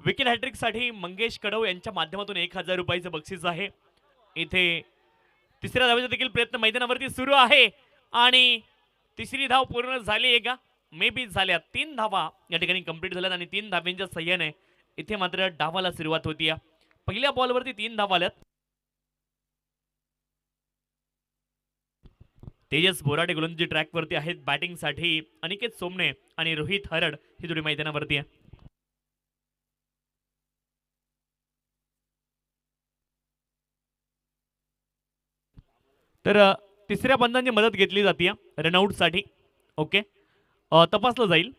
Wicket hat trick साठी मंगेश कडव यांच्या माध्यमातून 1000 रुपयाचं बक्षीस आहे. इथे तिसऱ्या धावेचा देखील प्रयत्न मैदानावरती सुरू आहे आणि तिसरी धाव पूर्ण झाली आहे का? मे बी झाल्या. 3 धावा या ठिकाणी कंप्लीट झाल्यात आणि 3 धाव्यांच्या सहाय्याने इथे मात्र डावाला सुरुवात होती. पहिल्या बॉलवरती 3 धावा आल्यात. तेजस बोराडे गोलंदाजी ट्रॅकवरती आहेत. बॅटिंगसाठी अनिकेत सोमने आणि रोहित हरड ही जोडी मैदानावरती आहे. तर तिसऱ्या बंधांची मदत घेतली जाते रनआउट साठी. ओके, तपासलं जाईल.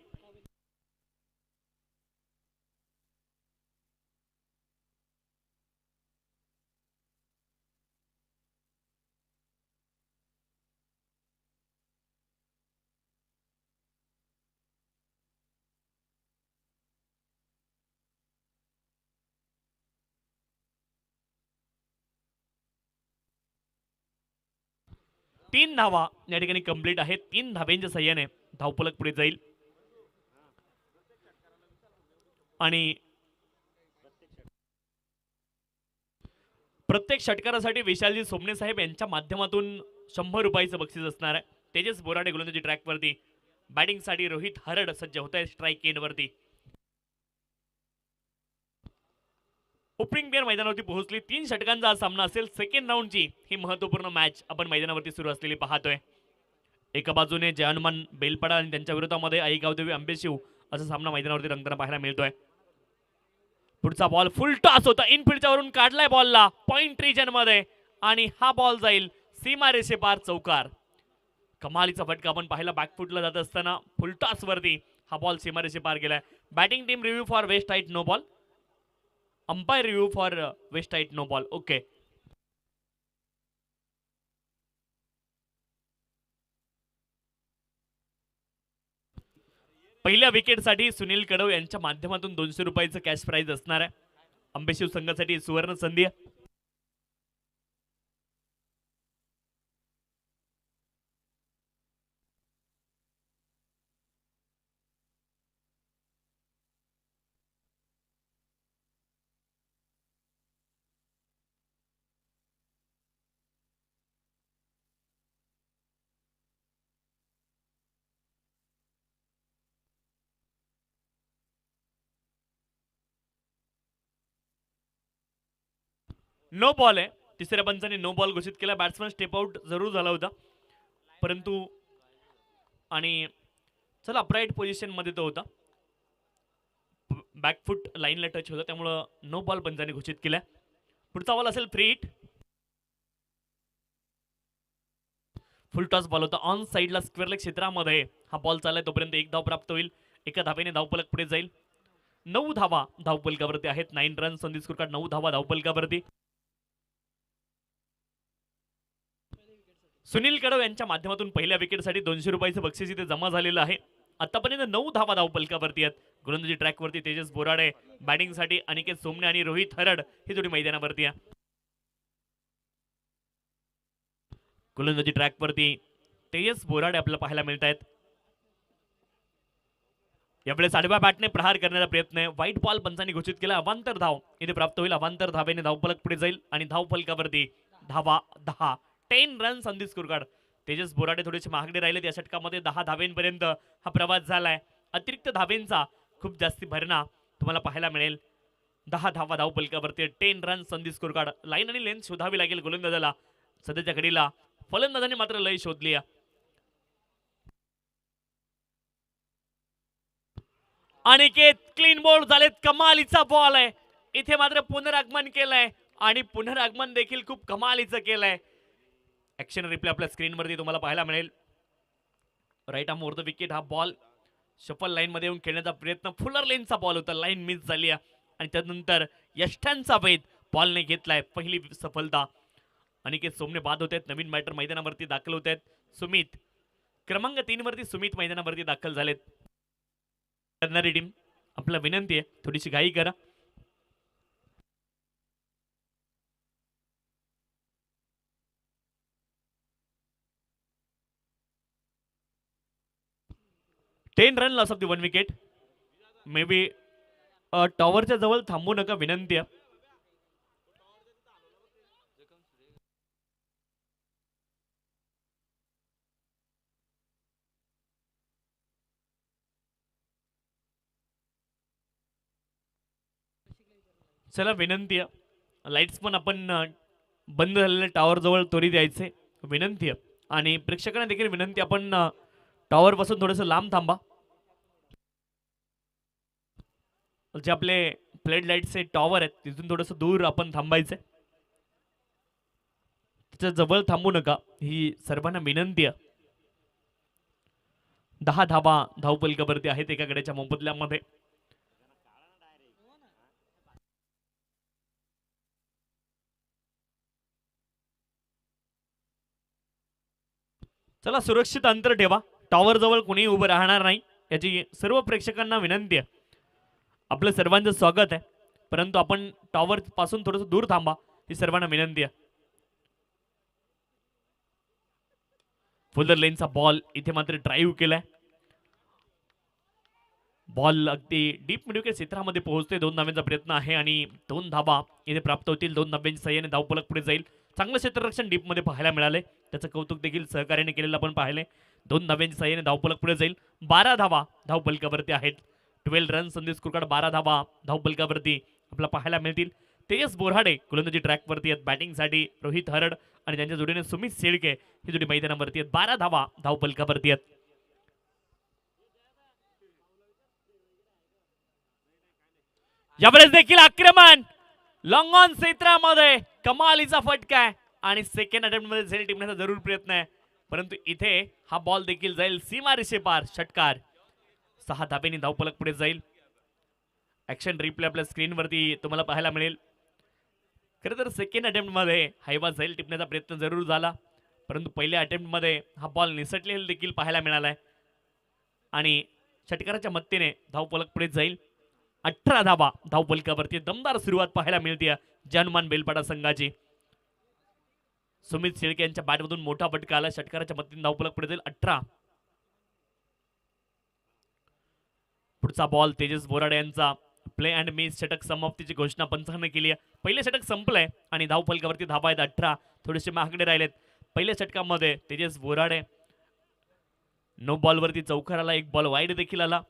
तीन धावा या ठिकाणी कंप्लीट आहेत. 3 धाव्यांच्या सहाय्याने धावफलक पुढे जाईल आणि प्रत्येक षटकारासाठी विशालजी सोमने साहेब यांच्या माध्यमातून 100 रुपयाचं बक्षीस असणार आहे. तेजस बोराडे गोलंदाजी ट्रॅकवरती, बॅटिंगसाठी रोहित हरड सज्ज होत आहे स्ट्राईक एंडवरती. ओपनिंग पेअर मैदानावरती पोहोचली. 3 षटकांचा हा सामना असेल. सेकंड राऊंडची ही महत्वपूर्ण मॅच आपण मैदानावरती सुरू असलेली पाहतोय. एका बाजूने जय हनुमान बेलपडा आणि त्यांच्या विरोधामध्ये आई गावदेवी आंबेशिव असा सामना मैदानावरती रंगताना पाहायला मिळतोय. पुढचा बॉल फुल टॉस होता. इनफिल्डच्या वरून काढलाय बॉलला पॉइंट रिजन मध्ये आणि हा बॉल जाईल सीमारेषे पार चौकार. कमालीचा फटका आपण पाहिला बॅकफुटला जात असताना फुल टॉस वरती हा बॉल सीमारेषे पार गेलाय. Batting team review for waist height no ball. Umpire review for waist height no ball. Okay, पहिल्या विकेटसाठी सुनील कडव यांच्या माध्यमातून 200 रुपयाचं कॅश प्राइज असणार आहे. अंबेशिव संघासाठी सुवर्ण संधी. नो बॉल आहे. तिसऱ्या पंचाने नो बॉल घोषित केला. बॅट्समन स्टेप आउट जरूर झाला होता परंतु आणि चला अपराईट पोझिशन मध्ये तो होता. बॅकफुट लाईनला टच होता त्यामुळं नो बॉल पंचाने घोषित केला. पुढचा बॉल असेल फ्री हिट. फुल टॉस बॉल होता ऑन साइडला स्क्वेअर लेग क्षेत्रामध्ये हा बॉल चाललाय. तोपर्यंत 1 धाव प्राप्त होईल. एका धावेने धावफलक पुढे जाईल. 9 धावा धावफलकावरती आहेत. 9 runs on the score card. 9 धावा धावफलकावरती. सुनील कडव यांच्या माध्यमातून पहिल्या विकेटसाठी 200 रुपयाचं बक्षीस इथे जमा झालेलं आहे. आतापर्यंत 9 धावा धावफलकावरती आहेत. गोलंदाजी ट्रॅकवरती तेजस बोराडे, बॅटिंगसाठी अनिकेत सोमने आणि रोहित हरड ही जोडी मैदानावरती आहे. गोलंदाजी ट्रॅकवरती तेजस बोराडे आपल्याला पाहायला मिळत आहेत. यावेळेस आडव्या बॅटने प्रहार करण्याचा प्रयत्न आहे. व्हाईट बॉल पंचांनी घोषित केला. अवांतर धाव इथे प्राप्त होईल. अवांतर धावेने धावफलक पुढे जाईल आणि धावफलकावरती धावा 10. 10 runs on the score card. Tejas Borade थोडेसे महागडे राहिले. या षटकामध्ये 10 धावेंपर्यंत हा प्रवास झालाय. अतिरिक्त धावेंचा खूप जास्ती भरणा तुम्हाला पाहायला मिळेल. 10 धावा धावफलकावरती. 10 runs on the score card. Line आणि लेंथ शोधावी लागेल गोलंदाजाला. सध्याच्या घडीला फलंदाजाने मात्र लय शोधली. अनिकेत क्लीन बोल्ड झालेत. कमालीचा बॉल आहे. इथे मात्र पुनरागमन केलंय आणि पुनरागमन देखील खूप कमालीचं केलंय. ऍक्शन रिप्ले आपल्या स्क्रीनवरती तुम्हाला पाहायला मिळेल. Right arm over the wicket हा बॉल शफल लाईन मध्ये येऊन खेळण्याचा प्रयत्न. फुलर लेनचा बॉल होता. लाईन मिस झाली आणि त्यानंतर यष्टांचा वेध बॉलने घेतलाय. पहिली सफलता. अनिकेत सोमने बाद होत आहेत. नवीन बॅटर मैदानावरती दाखल होत आहेत. सुमित क्रमांक 3 वरती सुमित मैदानावरती दाखल झालेत. करणारी टीम आपला विनंती आहे थोडीशी घाई करा. Ten run loss of the 1 wicket. May be टॉवरच्या जवळ थांबू नका, विनंती आहे. चला विनंती आहे, लाईट्स पण आपण बंद झालेल्या टॉवर जवळ त्वरित यायचे, विनंती आहे. आणि प्रेक्षकांना देखील विनंती, आपण टॉवर पासून थोडंसं लांब थांबा. जे आपले फ्लड लाईटचे टॉवर आहेत तिथून थोडंसं दूर आपण थांबायचंय, त्याच्या जवळ थांबू नका, ही सर्वांना विनंती आहे. 10 धाबा धावपलकावरती आहेत एका गड्याच्या मोबदल्यामध्ये. चला सुरक्षित अंतर ठेवा, टॉवर जवळ कोणी उभं राहणार नाही याची सर्व प्रेक्षकांना विनंती आहे. आपलं सर्वांचं स्वागत आहे, परंतु आपण टॉवर पासून थोडंसं दूर थांबा, ही सर्वांना विनंती आहे. फुलर लेनचा बॉल इथे मात्र ड्राईव्ह केलाय, बॉल अगदी डीप मिडविकेट क्षेत्रामध्ये पोहोचते. 2 धाब्यांचा प्रयत्न आहे आणि 2 धाबा इथे प्राप्त होतील. 2 धाब्यांच्या सहाय्याने धावपलक पुढे जाईल. चांगलं क्षेत्ररक्षण डीप मध्ये पाहायला मिळाले, त्याचं कौतुक देखील सहकार्याने केलेलं आपण पाहिले. 2 धाब्यांच्या सहाय्याने धावपलक पुढे जाईल. 12 धाबा धावपलकावरती आहेत. 12 रन संदेश कुरकाड 12 धाबा धावपलकावरती आपल्याला पाहायला मिळतील. तेजस बोराडे गोलंदाजी ट्रॅकवरती आहेत, बॅटिंगसाठी रोहित हरड आणि त्यांच्या जोडीने सुमित शेळके ही जोडी मैदानावरती आहेत. 12 धाबा धावपलकावरती आहेत. यावेळेस देखील आक्रमण लॉंग ऑन क्षेत्रामध्ये कमालीचा फटका आहे आणि सेकंड अटेम्प्ट मध्ये झेल टिपण्याचा जरूर प्रयत्न आहे, परंतु इथे हा बॉल देखील जाईल सीमा रेषेपार. षटकार. 6 धाब्यांनी धावपलक पुढे जाईल. ऍक्शन रिप्ले आपल्या स्क्रीनवरती तुम्हाला पाहायला मिळेल. खरं तर सेकंड अटेम्प्ट मध्ये हायवा झेल टिपण्याचा प्रयत्न जरूर झाला, परंतु पहिल्या अटेम्प्ट मध्ये हा बॉल निसटलेला देखील पाहायला मिळालाय आणि षटकाराच्या मदतीने धावपलक पुढे जाईल. 18 धाबा धावपलकावरती दमदार सुरुवात पाहायला मिळते जनमान बेलपाडा संघाची. सुमित शेळके यांच्या बॅटमधून मोठा फटका आला, षटकाराच्या मदतीने धावपलक पुढे जाईल. 18. पुढचा बॉल तेजस बोराडे यांचा प्ले अँड मिस षटक समाप्तीची घोषणा पंचांनी केली आहे. पहिले षटक संपलंय आणि धावपलकावरती धाबा आहेत 18, थोडेसे महागडे राहिलेत. पहिल्या षटकामध्ये तेजस बोराडे नो बॉलवरती चौकार आला, एक बॉल वाईड देखील आला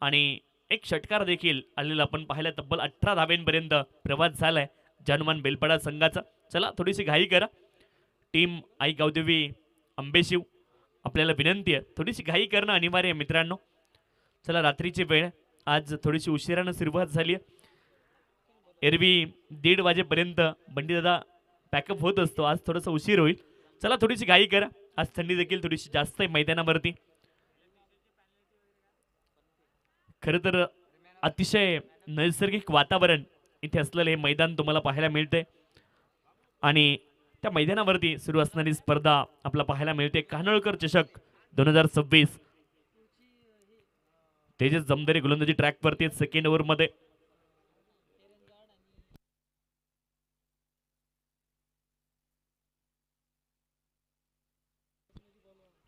आणि एक षटकार देखील आलेला आपण पाहिलं. तब्बल 18 धाब्यांपर्यंत प्रवास झालाय जनमान बेलपाडा संघाचा. चला थोडीशी घाई करा, टीम आई गावदेवी अंबेशिव आपल्याला विनंती आहे, थोडीशी घाई करणं अनिवार्य आहे मित्रांनो. चला रात्रीची वेळ, आज थोडीशी उशिरानं सुरुवात झाली आहे. एरवी 1:30 वाजेपर्यंत बंडीदादा पॅकअप होत असतो, आज थोडंसं उशीर होईल. चला थोडीशी घाई करा, आज थंडी देखील थोडीशी जास्त आहे मैदानावरती. खरं तर अतिशय नैसर्गिक वातावरण इथे असलेलं हे मैदान तुम्हाला पाहायला मिळते आणि त्या मैदानावरती सुरू असणारी स्पर्धा आपल्याला पाहायला मिळते. कानळकर चषक 2026. तेजस जमदारी गोलंदाजी ट्रॅकवरती सेकंड ओव्हर मध्ये.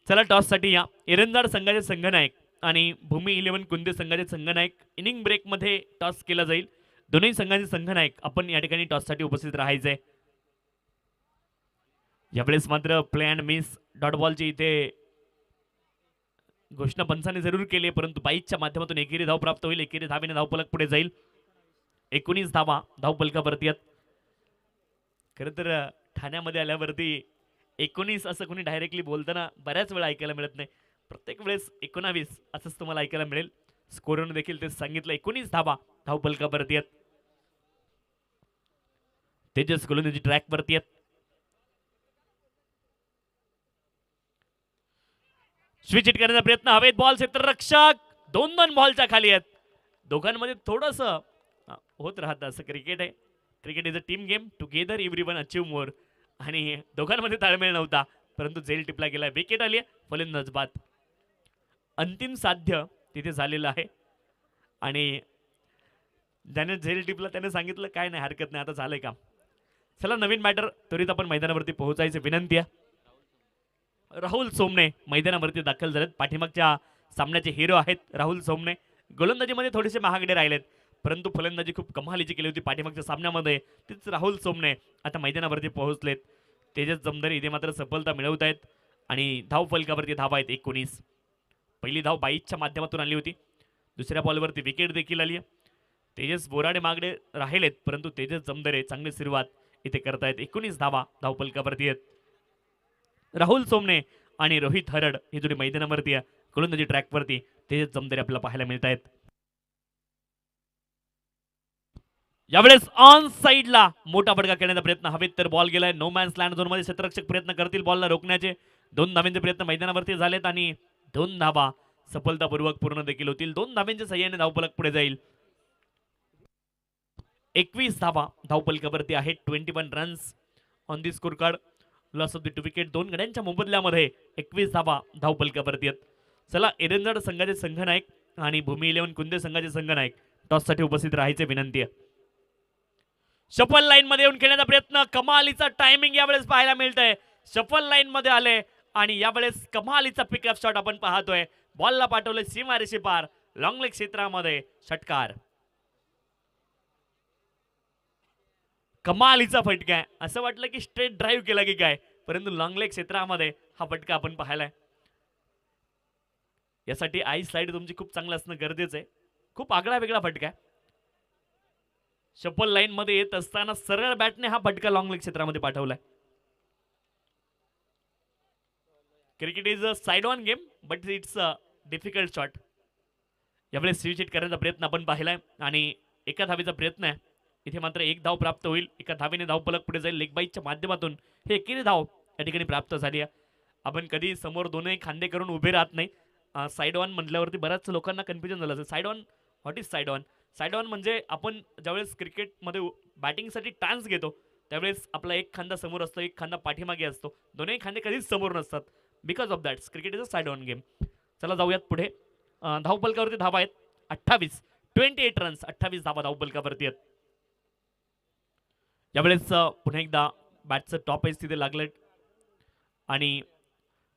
चला टॉस साठी या एरंदाड संघाचे संघनायक आणि भूमी 11 कुंदे संघाचे संघनायक. इनिंग ब्रेक मध्ये टॉस केला जाईल. दोन्ही संघाचे संघनायक आपण या ठिकाणी टॉस साठी उपस्थित राहायचे. यावेळेस मात्र प्ले अँड मिस डॉट बॉलची इथे घोषणा पंचाने जरूर केली, परंतु बाईकच्या माध्यमातून एकेरी धाव प्राप्त होईल. एकेरी धावेने धावपलक पुढे जाईल. 19 धावा धावपलकावरती आहेत. खरं तर ठाण्यामध्ये आल्यावरती 19 असं कोणी डायरेक्टली बोलताना बऱ्याच वेळा ऐकायला मिळत नाही. प्रत्येक वेळेस 19 असंच तुम्हाला ऐकायला मिळेल. स्कोरनं देखील ते सांगितलं. 19 धावा धावपलकावरती आहेत. तेजस गोलंदाजी ट्रॅकवरती आहेत. स्विच हिट करण्याचा प्रयत्न, हवेत बॉल, क्षेत्ररक्षक 2-2 बॉलच्या खाली आहेत. दोघांमध्ये थोडस होत राहतं, असं क्रिकेट आहे. Cricket is a team game, together everyone achieve more. आणि दोघांमध्ये ताळमेळ नव्हता, परंतु झेल टिपला गेला. विकेट आली आहे, फलंदाज बाद. अंतिम साध्य तिथे झालेलं आहे आणि ज्याने झेल टिपला त्याने सांगितलं काय नाही, हरकत नाही, आता झालंय काम. चला नवीन बॅटर त्वरित आपण मैदानावरती पोहोचायची विनंती आहे. राहुल सोमने मैदानावरती दाखल झालेत. पाठीमागच्या सामन्याचे हिरो आहेत राहुल सोमने. गोलंदाजीमध्ये थोडेसे महागडे राहिलेत, परंतु फलंदाजी खूप कमालीची केली होती पाठीमागच्या सामन्यामध्ये. तीच राहुल सोमने आता मैदानावरती पोहोचलेत. तेजस जमदारे इथे मात्र सफलता मिळवत आहेत आणि धाव फलकावरती धावा आहेत 19. पहिली धाव 22च्या माध्यमातून आली होती. दुसऱ्या बॉलवरती विकेट देखील आली आहे. तेजस बोराडे मागडे राहिलेत, परंतु तेजस जमदारे चांगली सुरुवात इथे करतायत. 19 धावा धाव फलकावरती आहेत. राहुल सोमने आणि रोहित हरड ही जोडी मैदानावरती आहे. गोलंदाजी ट्रॅकवरती तेजस जमदारे आपल्याला पाहायला मिळत आहेत. यावेळेस ऑन साइडला मोठा फटका खेळण्याचा प्रयत्न हवेत तर बॉल गेलाय. नो मॅन्स लँड झोन मध्ये क्षेत्ररक्षक प्रयत्न करतील बॉलला रोखण्याचे. 2 धावांचे प्रयत्न मैदानावरती झालेत आणि 2 धावा सफलतापूर्वक पूर्ण देखील होतील. 2 धावांच्या सहाय्याने धावफलक पुढे जाईल. 21 धावा धावफलकावरती आहेत. 21 runs on the score card. Loss of the 2 wicket. 2 गड्यांच्या मोबदल्यामध्ये 21 धावा धावफलकावरती आहेत. चला, एरंजाड संघाचे संघनायक आणि भूमी 11 कुंदे संघाचे संघनायक टॉस साठी उपस्थित राहायचे विनंती आहे. शफल लाईन मध्ये येऊन खेळण्याचा प्रयत्न. कमालीचा टायमिंग यावेळेस पाहायला मिळतंय. शफल लाईन मध्ये आले आणि यावेळेस कमालीचा पिकअप शॉट आपण पाहतोय. बॉलला पाठवले सीमारेषे पार. लॉंग लेग क्षेत्रामध्ये षटकार. कमालीचा फटका आहे. असं वाटलं की स्ट्रेट ड्राईव्ह केला की काय, परंतु लॉंग लेग क्षेत्रामध्ये हा फटका आपण पाहिलाय. यासाठी आई स्लाइड तुमची खूप चांगलं असणं गरजेचं आहे. खूप आगळा वेगळा फटका आहे. शफल लाईन मध्ये येत असताना सरळ बॅटने हा फटका लॉंग लेग क्षेत्रामध्ये पाठवलाय. Cricket is a side on game but it's a difficult shot. यावेळेस स्विच हिट करण्याचा प्रयत्न आपण पाहिलाय आणि एका धावेचा प्रयत्न आहे. इथे मात्र 1 धाव प्राप्त होईल. एका धावेने धावफलक पुढे जाईल. लेग बाईकच्या माध्यमातून हे एकेरी धाव या ठिकाणी प्राप्त झाली आहे. आपण कधी समोर दोनही खांदे करून उभे राहत नाही. साइड ऑन म्हटल्यावरती बऱ्याच लोकांना कन्फ्युजन झालं असेल. Side on, what is side on? Side on म्हणजे आपण ज्यावेळेस क्रिकेटमध्ये बॅटिंगसाठी टान्स घेतो त्यावेळेस आपला एक खांदा समोर असतो, एक खांदा पाठीमागे असतो. दोन्ही खांदे कधीच समोर नसतात. Because of that cricket is a side on game. चला जाऊयात पुढे. धावफलकावरती धावा आहेत 28. 28 रन्स, 28 धावा धावफलकावरती आहेत. यावेळेस पुन्हा एकदा बॅटचं टॉप एज तिथे लागलं आणि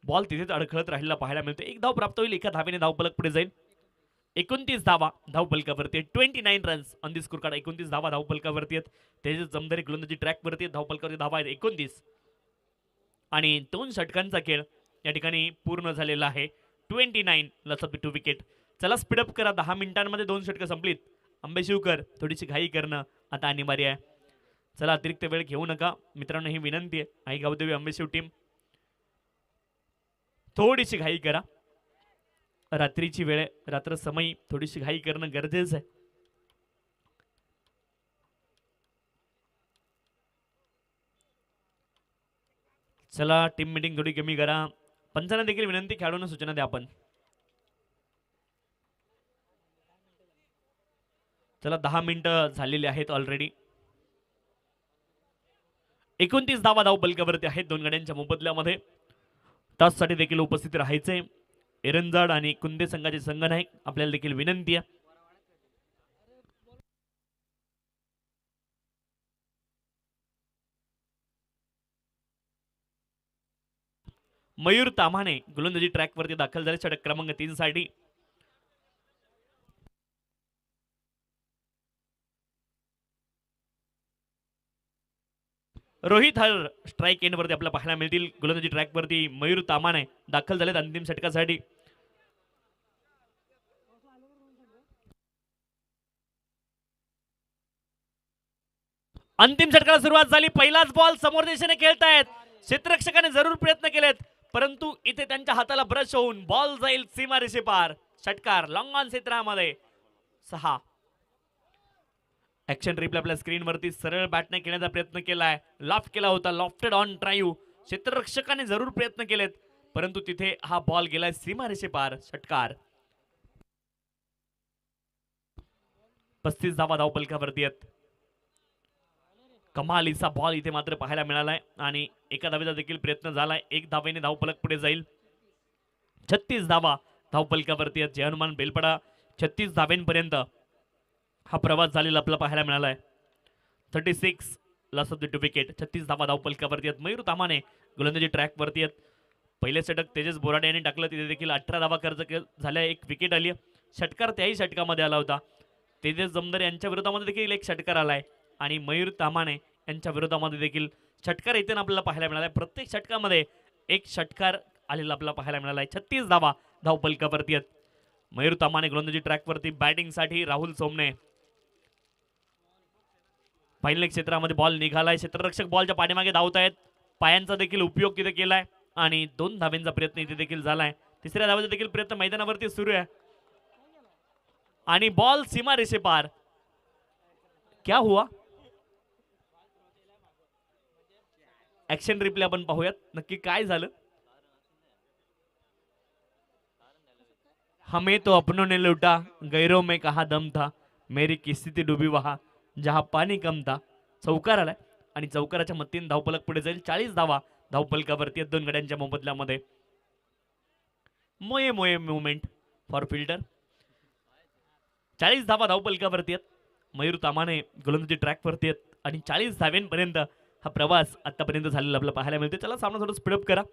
बॉल तिथेच अडखळत राहिलेला पाहायला मिळतो. 1 धाव प्राप्त होईल. एका धावेने धावफलक पुढे जाईल. 29 धावा धावफलकावरती. 29 runs on the score card. 29 धावा धावफलकावरती आहेत. तेजस जमदारे गोलंदाजी ट्रॅकवरती आहेत. धावफलकावरती धावा आहेत 29 आणि 2 षटकांचा खेळ या ठिकाणी पूर्ण झालेला आहे. 29 लॉस ऑफ द 2 विकेट. चला स्पीडअप करा. 10 मिनिटांमध्ये 2 षटकं संपलीत. अंबेशिवकर थोडीशी घाई करणं आता अनिवार्य आहे. चला अतिरिक्त वेळ घेऊ नका मित्रांनो, ही विनंती आहे. आई गावदेवी अंबेशिव टीम थोडीशी घाई करा. रात्रीची वेळ, रात्र समयी थोडीशी घाई करणं गरजेचं आहे. चला टीम मीटिंग थोडी कमी करा. पंचांना देखील विनंती, खेळाडूंना सूचना द्या आपण. चला 10 मिनिटं झालेली आहेत ऑलरेडी. 29 धावा धावफलकावरती आहेत. 2 गड्यांच्या मोबदल्यामध्ये टॉससाठी देखील उपस्थित राहायचे. एरंजाड आणि कुंदे संघाचे संघनायक आपल्याला देखील विनंती आहे. मयूर ताम्हाणे गोलंदाजी ट्रॅकवरती दाखल झाले षटक क्रमांक 3 साठी. रोहित हर स्ट्राईक एंडवरती आपल्याला पाहायला मिळतील. गोलंदाजी ट्रॅकवरती मयूर ताम्हाणे दाखल झालेत अंतिम षटकासाठी. अंतिम षटकाला सुरुवात झाली. पहिलाच बॉल समोर दिशेने खेळतायत. क्षेत्ररक्षकाने जरूर प्रयत्न केलेत, परंतु इथे त्यांच्या हाताला ब्रश होऊन बॉल जाईल सीमारेषे पार. षटकार लॉंग ऑन क्षेत्रामध्ये 6. ऍक्शन रिप्ले आपल्या स्क्रीनवरती. सरळ बॅटने खेळण्याचा प्रयत्न केलाय. लॉफ्ट केला होता. Lofted on drive. क्षेत्ररक्षकाने जरूर प्रयत्न केलेत, परंतु तिथे हा बॉल गेलाय सीमारेषे पार. षटकार. 35 धावा धावफलकावरती आहेत. कमालीचा बॉल इथे मात्र पाहायला मिळालाय आणि एका धावेचा देखील प्रयत्न झालाय. 1 धावेने धावफलक पुढे जाईल. 36 धावा धावफलकावरती आहेत. जय हनुमान बेलपडा 36 धावेंपर्यंत हा प्रवास झालेला आपल्याला पाहायला मिळालाय. 36 लॉस ऑफ द 2 विकेट. 36 धावा धावफलकावरती आहेत. मयूर ताम्हाणे गोलंदाजी ट्रॅकवरती आहेत. पहिले षटक तेजस बोराडे यांनी टाकलं, तिथे देखील 18 धावा खर्च झाल्या. 1 विकेट आली. षटकार त्याही षटकामध्ये आला होता. तेजस जमदार यांच्या विरोधामध्ये देखील एक षटकार आलाय आणि मयूर तामाणे यांच्या विरोधामध्ये देखील षटकार इथे आपल्याला पाहायला मिळालाय. प्रत्येक षटकामध्ये एक षटकार आलेला आपल्याला पाहायला मिळालाय. 36 धावा धावफलकावरती आहेत. मयूर तामाणे गोलंदाजी ट्रॅकवरती बॅटिंगसाठी. राहुल सोमने पहिल्या क्षेत्रामध्ये बॉल निघालाय. क्षेत्ररक्षक बॉलच्या पाठीमागे धावत आहेत. पायांचा देखील उपयोग तिथे केलाय आणि 2 धाब्यांचा प्रयत्न इथे देखील झालाय. तिसऱ्या धावेचा देखील प्रयत्न मैदानावरती सुरू आहे आणि बॉल सीमा रेषे पार. क्या हुआ? ऍक्शन रिप्ले आपण पाहूयात नक्की काय झालं. हमें तो अपनों ने लूटा, गैरों में कहा दम था, मेरी किस्ती थी डुबी वहा जहा पाणी कम था. चौकार आलाय आणि चौकाराच्या मदतीने धावफलक पुढे जाईल. 40 धावा धावफलकावरती आहेत 2 गड्यांच्या मोबदल्यामध्ये. मोये मोये मुवमेंट फॉर फिल्डर. 40 धावा धावफलकावरती आहेत. मयूर तामाणे गोलंदाजी ट्रॅकवरती आहेत आणि 40 धाव्यांपर्यंत हा प्रवास आतापर्यंत झालेला आपल्याला पाहायला मिळतो. चला सामना थोडं स्पीडअप करा.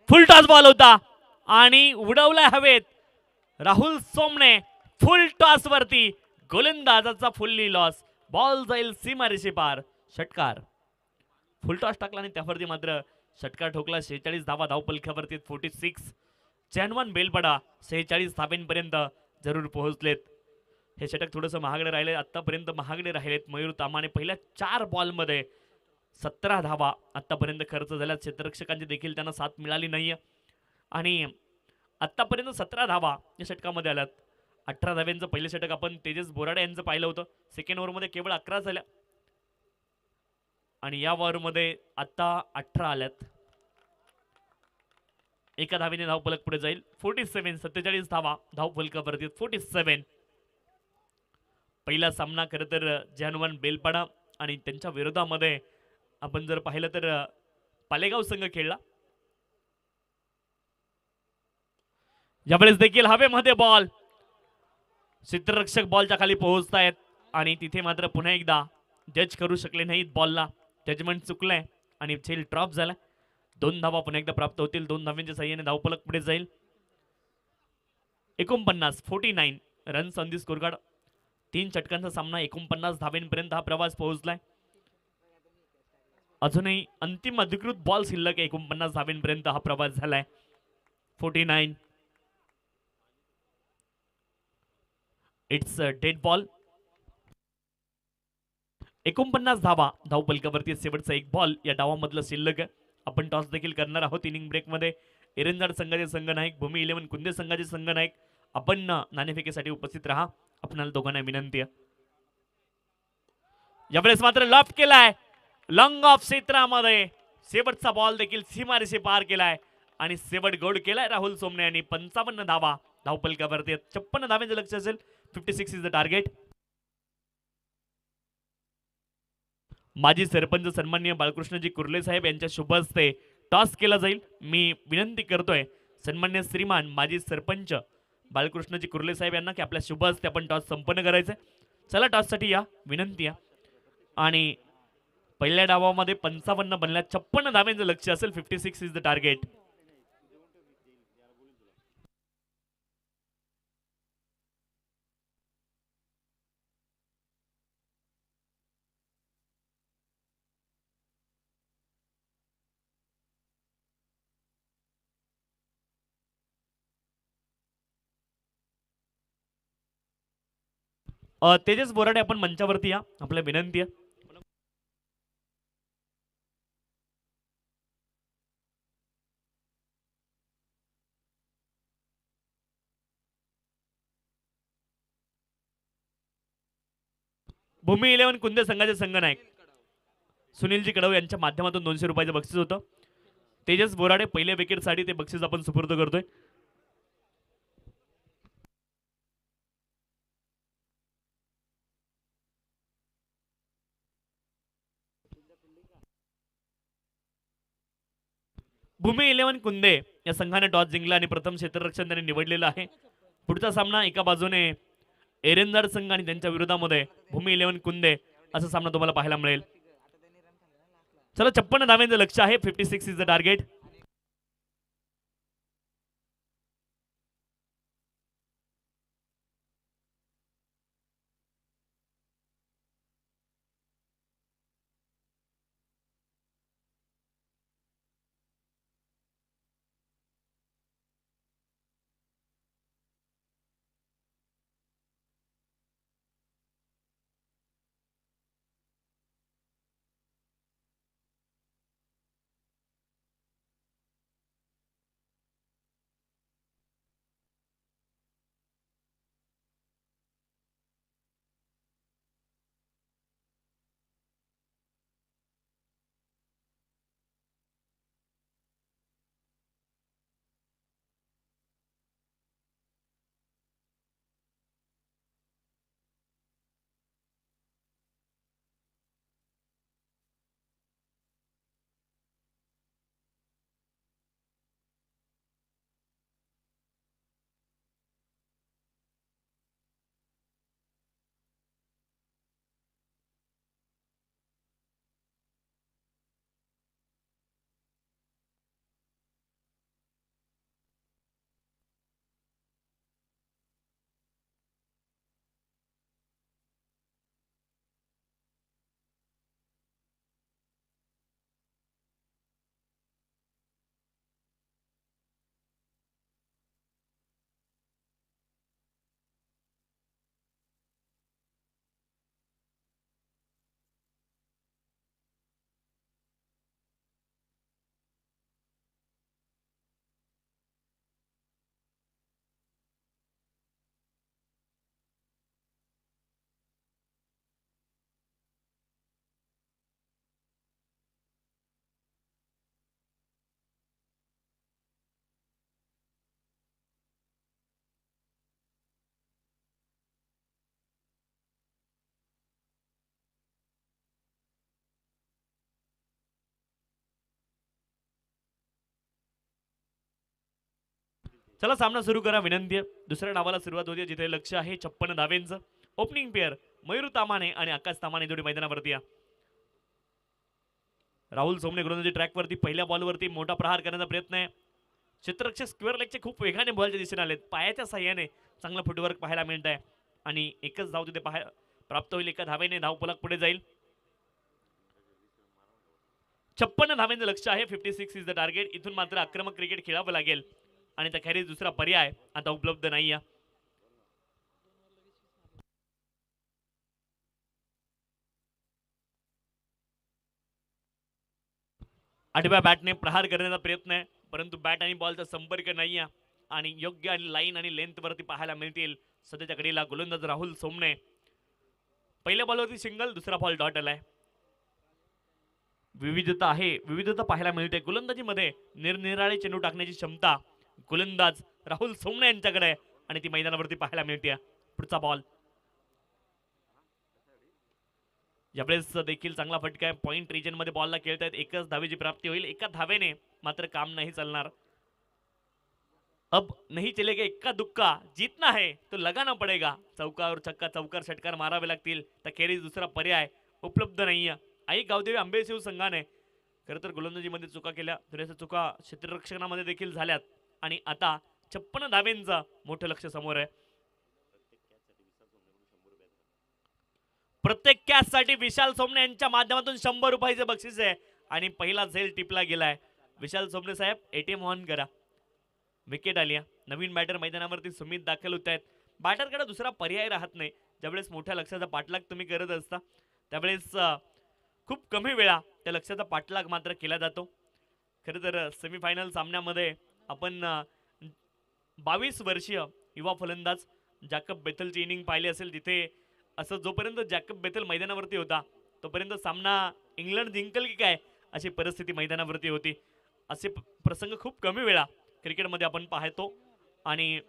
फुल टॉस बॉल होता आणि उडवलाय हवेत. राहुल सोमने फुल टॉस वरती. गोलंदाजाचा फुल्ली लॉस. बॉल जाईल सीमारेषे पार. षटकार. फुल टॉस टाकला आणि त्यावरती मात्र षटकार ठोकला. 46 धावा धावफलकावरती. 46. चॅनवन बेलपडा 46 धाव्यांपर्यंत जरूर पोहोचलेत. हे षटक थोडंसं महागडे राहिले. आतापर्यंत महागडे राहिलेत. मयूर तामाणे पहिल्या 4 बॉलमध्ये 17 धावा आतापर्यंत खर्च झाल्या. क्षेत्ररक्षकांची देखील त्यांना साथ मिळाली नाहीये आणि आतापर्यंत 17 धावा या षटकामध्ये आल्यात. 18 धाव्यांचं पहिलं षटक आपण तेजस बोराडे यांचं पाहिलं होतं. सेकंड ओव्हरमध्ये केवळ 11 झाल्या आणि या ओव्हरमध्ये आता 18 आल्यात. एका धावेने धावफलक पुढे जाईल. 47. 47 धावा धावफलकावरती. 47. पहिला सामना खरं तर जानवन बेलपाडा आणि त्यांच्या विरोधामध्ये आपण जर पाहिलं तर पालेगाव संघ खेळला. यावेळेस देखील हवेमध्ये बॉल. क्षेत्ररक्षक बॉलच्या खाली पोहोचतायत आणि तिथे मात्र पुन्हा एकदा जज करू शकले नाहीत बॉलला. जजमेंट चुकलंय आणि झेल ड्रॉप झाला. 2 धावा पुन्हा एकदा प्राप्त होतील. 2 धाव्यांच्या साह्याने धावफलक पुढे जाईल. 49 रन्स ऑन दी स्कोरकार्ड. 3 षटकांचा सामना. 49 धाव्यांपर्यंत हा प्रवास पोहोचलाय. अजूनही अंतिम अधिकृत बॉल शिल्लक 49 धाव्यांपर्यंत हा प्रवास झालाय. 49. It's dead ball. 49 धावा धावफलकावरती. शेवटचा 1 बॉल या डावामधलं शिल्लक. आपण टॉस देखील करणार आहोत इनिंग ब्रेक मध्ये. एरंजाड संघाचे संघनायक, भूमी 11 कुंदे संघाचे संघनायक आपण नाणेफेकीसाठी उपस्थित राहा. आपणाला दोघांना विनंती आहे. यावेळेस मात्र लॉफ्ट केलाय लॉंग ऑफ क्षेत्रामध्ये. शेवटचा बॉल देखील सीमारेषे पार केलाय आणि शेवट गोड केलाय राहुल सोमने यांनी. 55 धावा धावफलकावरती. 56 धाव्यांचं लक्ष असेल. 56 इज द टार्गेट. माजी सरपंच सन्माननीय बाळकृष्णजी कुर्ले साहेब यांच्या शुभ हस्ते टॉस केला जाईल. मी विनंती करतोय सन्माननीय श्रीमान माजी सरपंच बाळकृष्णजी कुर्ले साहेब यांना की आपल्या शुभ हस्ते आपण टॉस संपन्न करायचंय. चला टॉससाठी या. विनंती आहे. आणि पहिल्या डावामध्ये 55 बनल्या. 56 धाव्यांचं लक्ष असेल. 56 is the target. Tejas Borade आपण मंचावरती या. आपल्या विनंती आहे. भूमी 11 कुंदे संघाचे संघनायक सुनीलजी कडव यांच्या माध्यमातून 200 रुपयाचं बक्षीस होतं. तेजस बोराडे पहिल्या विकेटसाठी ते बक्षीस आपण सुपूर्द करतोय. भूमी 11 कुंदे या संघाने टॉस जिंकला आणि प्रथम क्षेत्ररक्षण त्यांनी निवडलेलं आहे. पुढचा सामना एका बाजूने एरंजाड संघ आणि त्यांच्या विरोधामध्ये भूमी 11 कुंदे असा सामना तुम्हाला पाहायला मिळेल. चला 56 धाव्यांचं लक्ष्य आहे. 56 इज द टार्गेट. चला सामना सुरू करा. विनंती आहे. दुसऱ्या डावाला सुरुवात होते जिथे लक्ष आहे 56 धावेंचं. ओपनिंग पेअर मयूर तामाणे आणि आकाश तामाणे जोडी मैदानावरती या. राहुल सोमने गोलंदाजी ट्रॅकवरती पहिल्या बॉलवरती मोठा प्रहार करण्याचा प्रयत्न आहे. क्षेत्ररक्षक स्क्वेअर लेगचे खूप वेगाने बॉलच्या दिशेने आलेत. पायाच्या साह्याने चांगला फुटवर्क पाहायला मिळत आहे आणि एकच धाव तिथे प्राप्त होईल. एका धावेने धाव फलक पुढे जाईल. 56 धावेंचं लक्ष आहे. 56 इज द टार्गेट. इथून मात्र आक्रमक क्रिकेट खेळावं लागेल आणि त्याखेरीज दुसरा पर्याय आता उपलब्ध नाही आहे. आठव्या बॅटने प्रहार करण्याचा प्रयत्न आहे परंतु बॅट आणि बॉलचा संपर्क नाही आहे आणि योग्य आणि लाईन आणि लेंथ वरती पाहायला मिळतील. सध्याच्या घडीला गोलंदाज राहुल सोमने पहिल्या बॉलवरती सिंगल, दुसरा बॉल डॉट आलाय. विविधता आहे, विविधता पाहायला मिळते गोलंदाजीमध्ये. निरनिराळे चेंडू टाकण्याची क्षमता गोलंदाज राहुल सोमने यांच्याकडे आहे आणि ती मैदानावरती पाहायला मिळते. पुढचा बॉल यावेळेस देखील चांगला फटका आहे. पॉइंट रिजन मध्ये बॉलला खेळतायत. एकच धावेची प्राप्ती होईल. एका धावेने मात्र काम नाही चालणार. अब नहीं चलेगा इक्का दुक्का, जीतना है तो लगाना पडेगा. चौकार छक्का, चौकार षटकार मारावे लागतील. त्या खेरीज दुसरा पर्याय उपलब्ध नाहीये. आई गावदेवी आंबेशिव संघाने खरं तर गोलंदाजीमध्ये चुका केल्या. थोड्याशा चुका क्षेत्ररक्षणामध्ये देखील झाल्यात आणि आता 56 धावेंचं मोठं लक्ष समोर आहे. प्रत्येक कॅच साठी विशाल सोमने यांच्या माध्यमातून 100 रुपयाचे बक्षीस आहे आणि पहिला झेल टिपला गेलाय. विशाल सोमने साहेब एटीएम ऑन करा. विकेट आली. नवीन बॅटर मैदानावरती सुमित दाखल होत आहेत. बॅटरकडे दुसरा पर्याय राहत नाही. ज्यावेळेस मोठ्या लक्ष्याचा पाठलाग तुम्ही करत असता त्यावेळेस खूप कमी वेळा त्या लक्ष्याचा पाठलाग मात्र केला जातो. खरं तर सेमीफायनल सामन्यामध्ये आपण 22 वर्षीय युवा फलंदाज जॅकब बेथलची इनिंग पाहिली असेल. तिथे असं जोपर्यंत जॅकब बेथल मैदानावरती होता तोपर्यंत सामना इंग्लंड जिंकल की काय अशी परिस्थिती मैदानावरती होती. असे प्रसंग खूप कमी वेळा क्रिकेटमध्ये आपण पाहतो आणि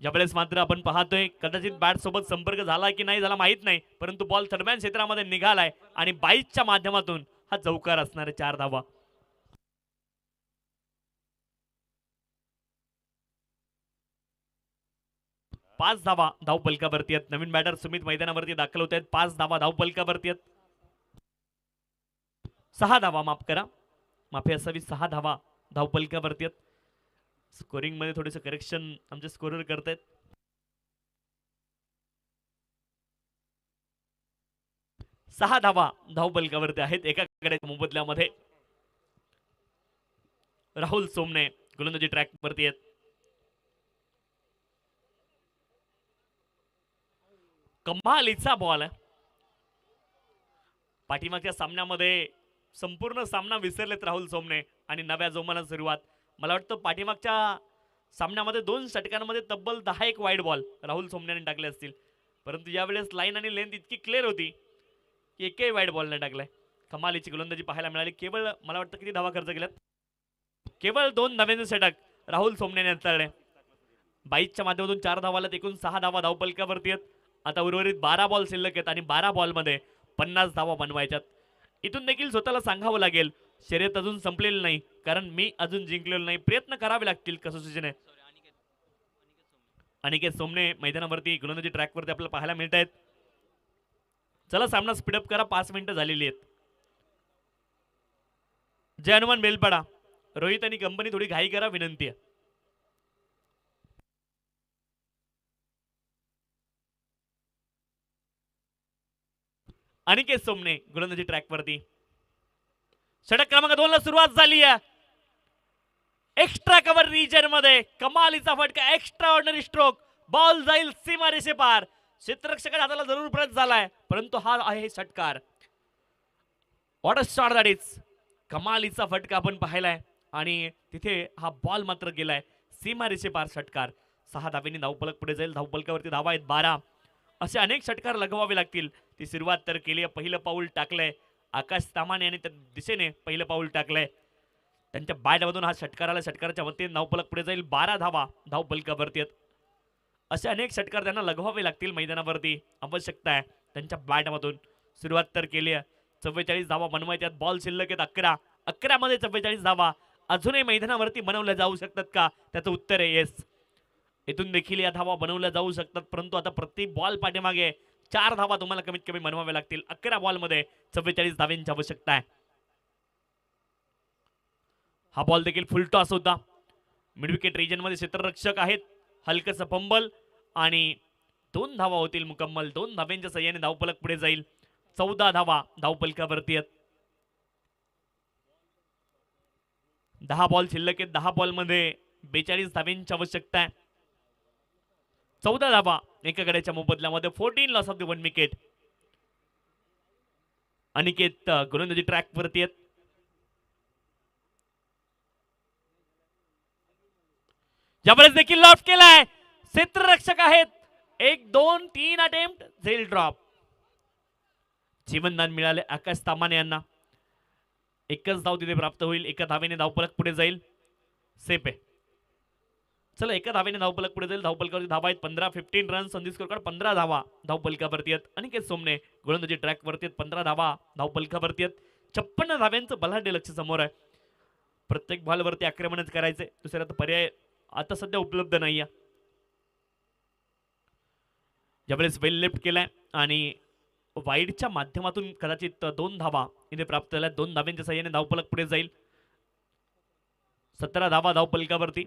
यावेळेस मात्र आपण पाहतोय कदाचित बॅट सोबत संपर्क झाला की नाही झाला माहित नाही परंतु बॉल थर्डमॅन क्षेत्रामध्ये निघालाय आणि 22च्या माध्यमातून हा चौकार असणारे 4 धावा. 5 धावा धावपलकावरती आहेत. नवीन बॅटर सुमित मैदानावरती दाखल होत आहेत. 5 धावा धावपलकावरती आहेत. 6 धावा, माफ करा, माफी असावी, 6 धावा धावपलकावरती आहेत. स्कोरिंग मध्ये थोडेसे करेक्शन आमचे स्कोरर करतायत. सहा धावा धावपलकावरती आहेत. एकाकडे मोबदल्यामध्ये राहुल सोमने गोलंदाजी ट्रॅक वरती आहेत. कमालीचा बॉल आहे. पाठीमागच्या सामन्यामध्ये संपूर्ण सामना विसरलेत राहुल सोमने आणि नव्या जोमाला सुरुवात. मला वाटतं पाठीमागच्या सामन्यामध्ये 2 षटकांमध्ये तब्बल 10 वाईड बॉल राहुल सोमने टाकले असतील, परंतु यावेळेस लाईन आणि लेंथ इतकी क्लिअर होती की एकही वाईड बॉल नाही टाकलाय. कमालीची गोलंदाजी पाहायला मिळाली. केवळ मला वाटतं किती धावा खर्च केल्यात, केवळ 2 धाव्यांचे षटक राहुल सोमने हाताळले. 22च्या माध्यमातून 4 धावाला एकूण 6 धावा धावपलकावरती आहेत. आता उर्वरित 12 बॉल शिल्लक आहेत आणि 12 बॉलमध्ये 50 धावा बनवायच्यात. इथून देखील स्वतःला सांगावं लागेल, शर्यत अजून संपलेली नाही, कारण मी अजून जिंकलेलो नाही. प्रयत्न करावे लागतील कसोशीने. अनिकेत सोमने मैदानावरती गोलंदाजी ट्रॅकवरती आपल्याला पाहायला मिळत आहेत. चला सामना स्पीडअप करा, 5 मिनिटं झालेली आहेत. जय हनुमान बेलपाडा, रोहित आणि कंपनी थोडी घाई करा विनंती आहे. अनिकेत सोमने गोलंदाजी ट्रॅकवरती. षटक क्रमांक 2 ला सुरुवात झाली आहे. एक्स्ट्रा कव्हर रिजन मध्ये कमालीचा फटका, एक्स्ट्रा ऑर्डिनरी स्ट्रोक, बॉल जाईल सीमा रेषे पार. क्षेत्ररक्षकाच्या हाताला जरूर प्रयत्न झालाय, परंतु हा आहे षटकार. What a shot that is. कमालीचा फटका आपण पाहिलाय आणि तिथे हा बॉल मात्र गेलाय सीमा रेषे पार. षटकार. 6 धावेंनी धावपलक पुढे जाईल. धावपलकावरती धावा आहेत 12. असे अनेक षटकार लगवावे लागतील. ती सुरुवात तर केली आहे. पहिलं पाऊल टाकलंय आकाश तामाने आणि त्या दिशेने पहिलं पाऊल टाकलंय. त्यांच्या बॅटमधून हा षटकाराला, षटकाराच्या वतीने धावपलक पुढे जाईल. 12 धावा धावपलकावरती आहेत. असे अनेक षटकार त्यांना लगवावे लागतील मैदानावरती. आवश्यकता आहे त्यांच्या बॅटमधून. सुरुवात तर केली आहे. 44 धावा बनवायच्यात. बॉल शिल्लक आहेत 11. 11 मध्ये 44 धावा अजूनही मैदानावरती बनवल्या जाऊ शकतात का? त्याचं उत्तर आहे येस. इथून देखील या धावा बनवल्या जाऊ शकतात, परंतु आता प्रति बॉल पाठीमागे 4 धावा तुम्हाला कमीत कमी बनवाव्या लागतील. 11 बॉल मध्ये 44 धावांची आवश्यकता आहे. हा बॉल देखील फुल टॉस होता. मिड विकेट रिजन मध्ये क्षेत्ररक्षक आहेत. हलकस फंबल आणि 2 धावा होतील मुकम्मल. 2 धाव्यांच्या सहाय्याने धावपलक पुढे जाईल. 14 धावा धावपलकावरती आहेत. 10 बॉल शिल्लक आहेत. 10 बॉल मध्ये 42 धाव्यांची आवश्यकता आहे. 14 धावा एका गड्याच्या मोबदल्यामध्ये. 14 loss of the 1 wicket. Aniket गोलंदाजी ट्रॅक वरती आहेत. यावेळेस देखील लॉफ्ट केलाय. क्षेत्ररक्षक आहेत. 1 2 3 अटेम्प्ट झेल ड्रॉप. जीवनदान मिळाले आकाश तामाने यांना. एकच धाव तिथे प्राप्त होईल. एका धावेने धावपलक पुढे जाईल. सेफ आहे. चला एका धावेने धावपलक पुढे जाईल. धावपलकावरती धावा आहेत 15. 15 रन संधी स्कोर कार्ड. 15 धावा धावपलकावरती आहेत. अनिकेत सोमने गोलंदाजी ट्रॅक वरती आहेत. 15 धावा धावपलकावरती आहेत. 56 धाव्यांचं बलाढ्य लक्ष समोर आहे. प्रत्येक बॉलवरती आक्रमणच करायचे, दुसरा पर्याय आता सध्या उपलब्ध नाहीये. ज्यावेळेस वेल लेफ्ट केलाय आणि वाईडच्या माध्यमातून कदाचित 2 धावा इथे प्राप्त झाल्या. 2 धाव्यांच्या सहाय्याने धावपलक पुढे जाईल. 17 धावा धावपलकावरती.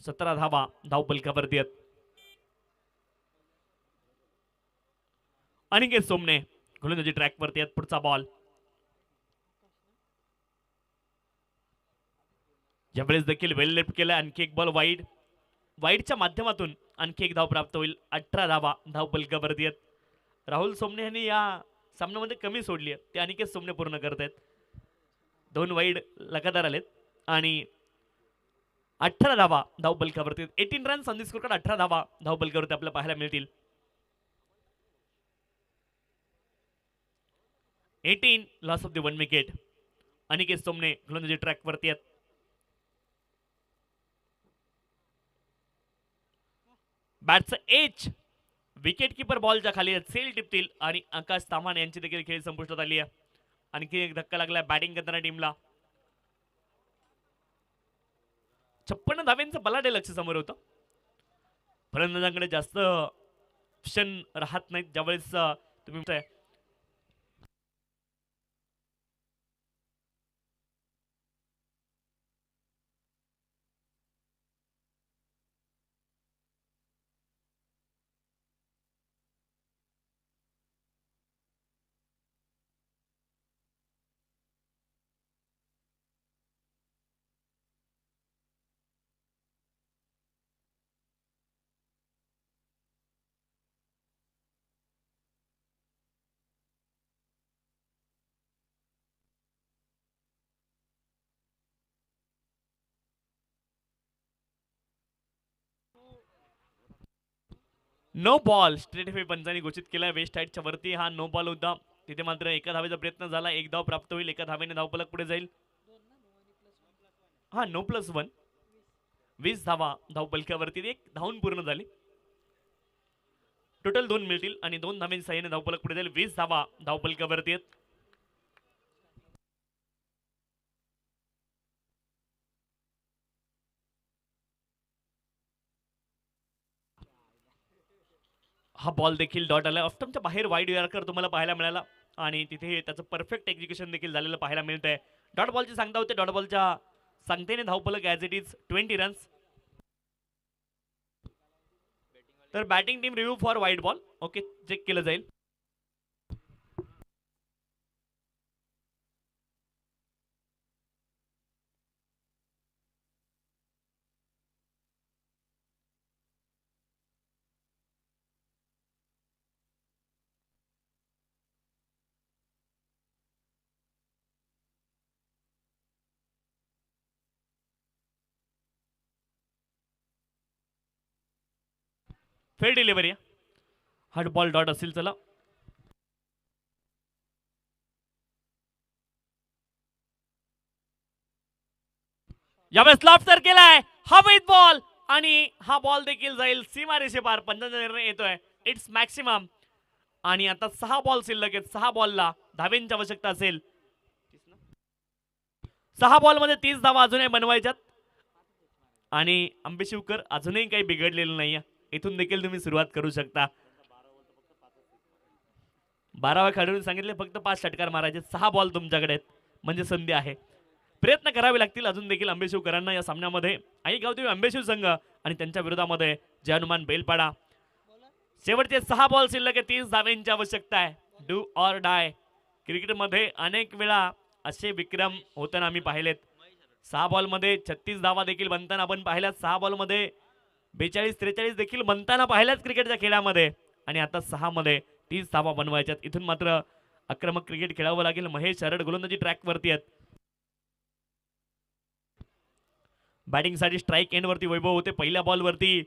17 धावा धावपलकावरती आहेत. अनिकेत सोमने गोलंदाजी ट्रॅक वरती आहेत. पुढचा बॉल. ज्यावेळेस देखील वेल लेफ्ट केलाय. आणखी एक बॉल वाईड. वाईडच्या माध्यमातून आणखी एक धाव प्राप्त होईल. 18 धावा धावपलकावरती आहेत. राहुल सोमने यांनी या सामन्यामध्ये कमी सोडली आहे, ते अनिकेत सोमने पूर्ण करत आहेत. 2 वाईड लगातार आलेत आणि 18 धावा धावपलकावरती. 18 रन संधी स्कोर कार्ड. 18 धावा धावपलकावरती आपल्याला पाहायला मिळतील. 18 loss of the 1 wicket. Aniket Somne गोलंदाजी ट्रॅक वरती आहेत. बॅटचं एच. विकेट किपर बॉलच्या खाली सेल टिपतील आणि आकाश ताम्हाणे यांची देखील खेळ संपुष्टात आली आहे. आणखी एक धक्का लागला बॅटिंग करणाऱ्या टीमला. 56 धाब्यांचं बलाढ्य लक्ष समोर होतं. फलंदाजांकडे जास्त ऑप्शन राहत नाहीत ज्यावेळेस तुम्ही नो बॉल स्ट्रेट अवे पंचांनी घोषित केला. वेस्ट हाईटच्या वरती हा नो बॉल होता. तिथे मात्र एका धावेचा प्रयत्न झाला. एक धाव प्राप्त होईल. एका धावेने धावफलक पुढे जाईल. हा 9+1 20 धावा धावपलकावरती एक धावून पूर्ण झाली. टोटल 2 मिळतील आणि 2 धाव्यांच्या साहाय्याने धावफलक पुढे जाईल. 20 धावा धावपलकावरती आहेत. हा बॉल देखील डॉट आला. ऑफ्टमच्या बाहेर वाईड यॉर्कर तुम्हाला पाहायला मिळाला आणि तिथे त्याचं परफेक्ट एक्झिक्युशन देखील झालेलं पाहायला मिळतंय. डॉट बॉलची सांगता होते. डॉट बॉलच्या सांगतेने धावफलक ॲज इट इज 20 रन्स. तर batting team review for wide ball okay check केलं जाईल. फेर डिलिव्हरी हार्ड बॉल डॉट असेल. चला यावेळेस लॉफ्टर केलाय हवेत बॉल आणि हा बॉल देखील जाईल सीमारेषे पार. पंचांचा निर्णय येतोय. इट्स मॅक्सिमम आणि आता 6 बॉल शिल्लक आहेत. 6 बॉलला धावेंची आवश्यकता असेल. 6 बॉल मध्ये 30 धावा अजूनही बनवायच्यात आणि अंबेशिवकर अजूनही काही बिघडलेलं नाहीये. इथून देखील तुम्ही सुरुवात करू शकता. 12व्या खेळाडूंनी सांगितले फक्त 5 षटकार मारायचे. 6 बॉल तुमच्याकडे आहेत म्हणजे संधी आहे. प्रयत्न करावे लागतील अजून देखील अंबेशिवकरांना या सामन्यामध्ये. आई गावदेवी अंबेशिव संघ आणि त्यांच्या विरोधामध्ये जय हनुमान बेलपाडा. शेवटचे 6 बॉल शिल्लक 30 धाव्यांची आवश्यकता आहे. Do or die. क्रिकेटमध्ये अनेक वेळा असे विक्रम होताना आम्ही पाहिलेत. 6 बॉलमध्ये 36 धावा देखील बनताना आपण पाहिल्यात. 6 बॉलमध्ये 42-43 देखील बनताना पाहिल्यात क्रिकेटच्या खेळामध्ये आणि आता 6 मध्ये 30 धावा बनवायच्यात. इथून मात्र आक्रमक क्रिकेट खेळावं लागेल. महेश शरड गोलंदाजी ट्रॅक वरती आहेत. बॅटिंगसाठी स्ट्राईक एंड वरती वैभव होते. पहिल्या बॉल वरती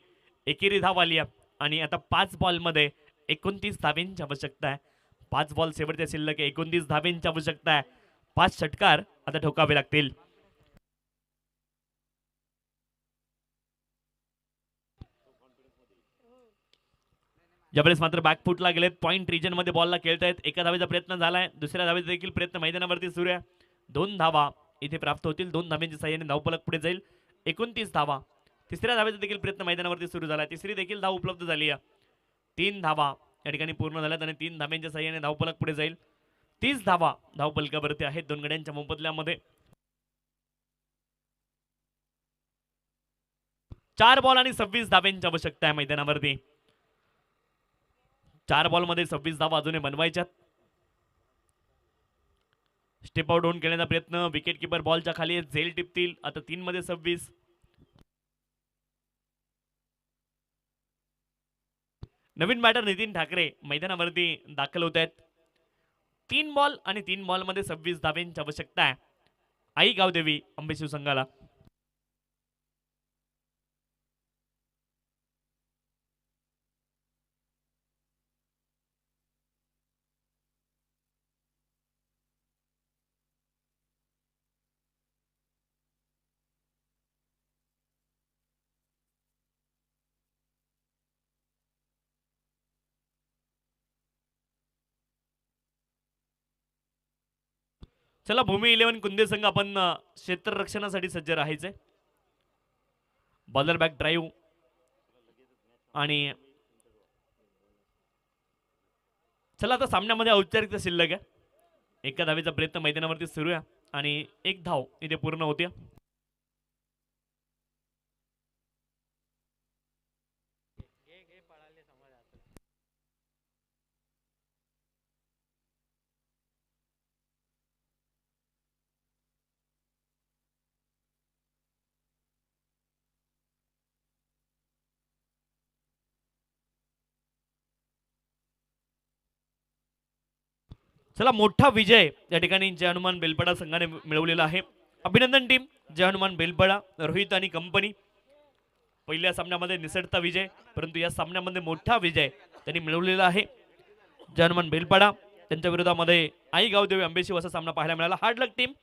एकेरी धाव आली आणि आता 5 बॉल मध्ये 29 धाव्यांची आवश्यकता आहे. 5 बॉल शेवटच्या शिल्लक 29 धाव्यांची आवश्यकता आहे. 5 षटकार आता ठोकावे लागतील. ज्यावेळेस मात्र बॅकफुटला गेलेत. पॉइंट रिजन मध्ये बॉलला खेळतायत. एका धावेचा प्रयत्न झालाय. दुसऱ्या धावेचा देखील प्रयत्न मैदानावरती सुरू आहे. 2 धावा इथे प्राप्त होतील. 2 धाव्यांच्या साहाय्याने धावफलक पुढे जाईल. 29 धावा. तिसऱ्या धावेचा देखील प्रयत्न मैदानावरती सुरू झाला. तिसरी देखील धाव उपलब्ध झाली आहे. 3 धावा या ठिकाणी पूर्ण झाल्यात आणि 3 धाव्यांच्या साहाय्याने धावफलक पुढे जाईल. 30 धावा धावफलकावरती आहेत 2 गड्यांच्या मोबदल्यामध्ये. 4 बॉल आणि 26 धाव्यांची आवश्यकता आहे मैदानावरती. 4 बॉल मध्ये 26 धावा अजूनही बनवायच्यात. स्टेप आउट होऊन केल्याचा प्रयत्न. विकेट किपर बॉलच्या खाली झेल टिपतील. आता 3 मध्ये 26. नवीन बॅटर नितीन ठाकरे मैदानावरती दाखल होत आहेत. 3 बॉल आणि 3 बॉल मध्ये 26 धाव्यांची आवश्यकता आहे आई गावदेवी अंबेशिव संघाला. चला भूमी 11 कुंदे संघ आपण क्षेत्ररक्षणासाठी सज्ज राहायचंय. बॉलर बॅक ड्राईव्ह आणि चला आता सामन्यामध्ये औपचारिकता शिल्लक आहे. एका धावेचा प्रयत्न मैदानावरती सुरू आहे आणि एक धाव इथे पूर्ण होते. चला मोठा विजय या ठिकाणी जय हनुमान बेलपडा संघाने मिळवलेला आहे. अभिनंदन टीम जय हनुमान बेलपडा, रोहित आणि कंपनी. पहिल्या सामन्यामध्ये निसटता विजय, परंतु या सामन्यामध्ये मोठा विजय त्यांनी मिळवलेला आहे. जय हनुमान बेलपडा त्यांच्या विरोधामध्ये आई गावदेवी अंबेशी असा सामना पाहायला मिळाला. हार्ड लक टीम.